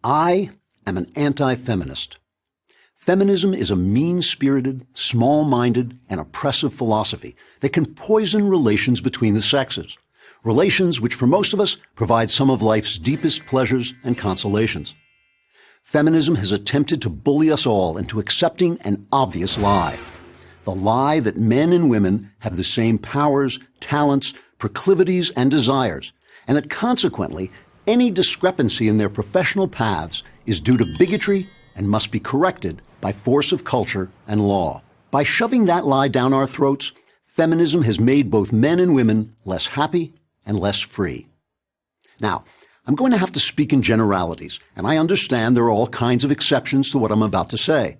I am an anti-feminist. Feminism is a mean-spirited, small-minded, and oppressive philosophy that can poison relations between the sexes, relations which for most of us provide some of life's deepest pleasures and consolations. Feminism has attempted to bully us all into accepting an obvious lie. The lie that men and women have the same powers, talents, proclivities, and desires, and that consequently, any discrepancy in their professional paths is due to bigotry and must be corrected by force of culture and law. By shoving that lie down our throats, feminism has made both men and women less happy and less free. Now, I'm going to have to speak in generalities, and I understand there are all kinds of exceptions to what I'm about to say.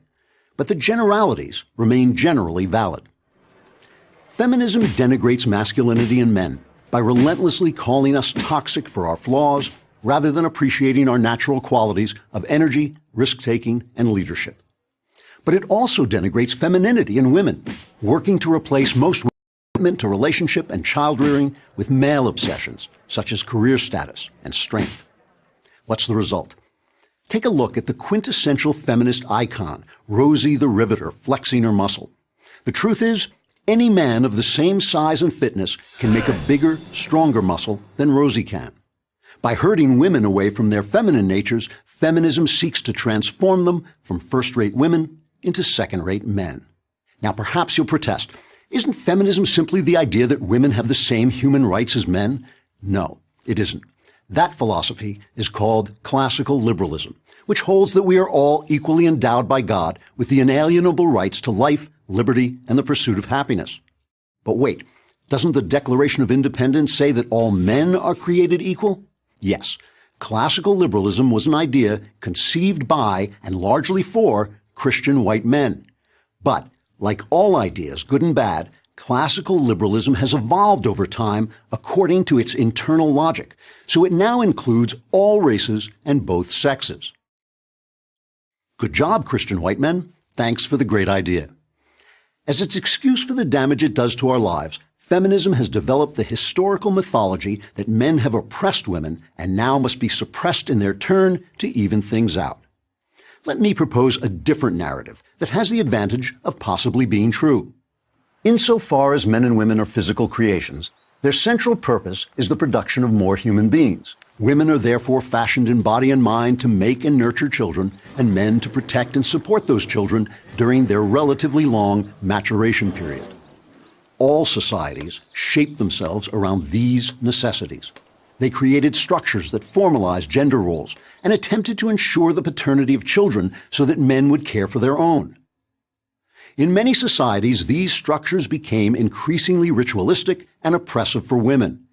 But the generalities remain generally valid. Feminism denigrates masculinity in men by relentlessly calling us toxic for our flaws rather than appreciating our natural qualities of energy, risk-taking, and leadership. But it also denigrates femininity in women, working to replace most commitment to relationship and child-rearing with male obsessions, such as career status and strength. What's the result? Take a look at the quintessential feminist icon, Rosie the Riveter, flexing her muscle. The truth is, any man of the same size and fitness can make a bigger, stronger muscle than Rosie can. By herding women away from their feminine natures, feminism seeks to transform them from first-rate women into second-rate men. Now, perhaps you'll protest. Isn't feminism simply the idea that women have the same human rights as men? No, it isn't. That philosophy is called classical liberalism, which holds that we are all equally endowed by God with the inalienable rights to life, liberty, and the pursuit of happiness. But wait, doesn't the Declaration of Independence say that all men are created equal? Yes, classical liberalism was an idea conceived by and largely for Christian white men. But, like all ideas, good and bad, classical liberalism has evolved over time according to its internal logic, so it now includes all races and both sexes. Good job, Christian white men. Thanks for the great idea. As its excuse for the damage it does to our lives, feminism has developed the historical mythology that men have oppressed women and now must be suppressed in their turn to even things out. Let me propose a different narrative that has the advantage of possibly being true. Insofar as men and women are physical creations, their central purpose is the production of more human beings. Women are therefore fashioned in body and mind to make and nurture children, and men to protect and support those children during their relatively long maturation period. All societies shape themselves around these necessities. They created structures that formalized gender roles and attempted to ensure the paternity of children so that men would care for their own. In many societies, these structures became increasingly ritualistic and oppressive for women.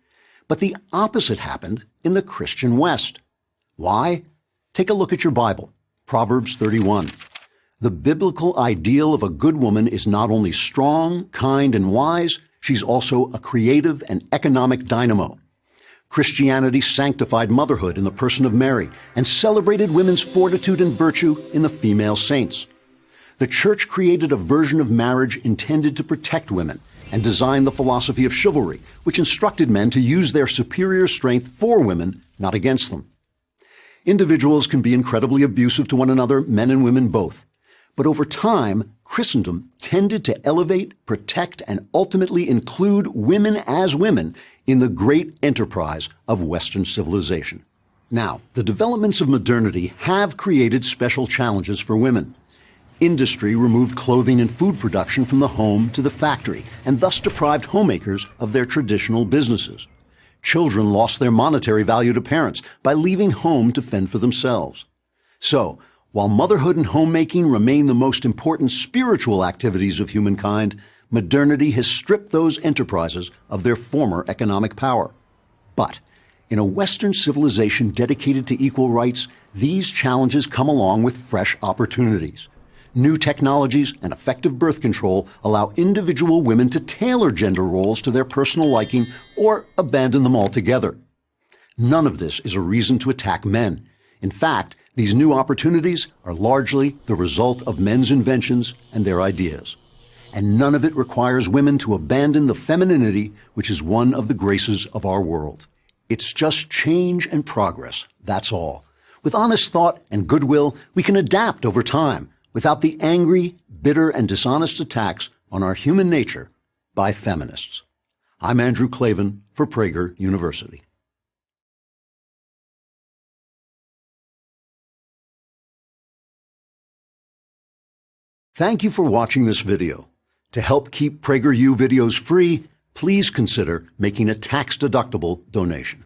But the opposite happened in the Christian West. Why? Take a look at your Bible, Proverbs 31. The biblical ideal of a good woman is not only strong, kind, and wise, she's also a creative and economic dynamo. Christianity sanctified motherhood in the person of Mary and celebrated women's fortitude and virtue in the female saints. The Church created a version of marriage intended to protect women and designed the philosophy of chivalry, which instructed men to use their superior strength for women, not against them. Individuals can be incredibly abusive to one another, men and women both. But over time, Christendom tended to elevate, protect, and ultimately include women as women in the great enterprise of Western civilization. Now, the developments of modernity have created special challenges for women. Industry removed clothing and food production from the home to the factory, and thus deprived homemakers of their traditional businesses. Children lost their monetary value to parents by leaving home to fend for themselves. So, while motherhood and homemaking remain the most important spiritual activities of humankind, modernity has stripped those enterprises of their former economic power. But, in a Western civilization dedicated to equal rights, these challenges come along with fresh opportunities. New technologies and effective birth control allow individual women to tailor gender roles to their personal liking or abandon them altogether. None of this is a reason to attack men. In fact, these new opportunities are largely the result of men's inventions and their ideas. And none of it requires women to abandon the femininity which is one of the graces of our world. It's just change and progress, that's all. With honest thought and goodwill, we can adapt over time without the angry, bitter, and dishonest attacks on our human nature by feminists. I'm Andrew Klavan for Prager University. Thank you for watching this video. To help keep PragerU videos free, please consider making a tax-deductible donation.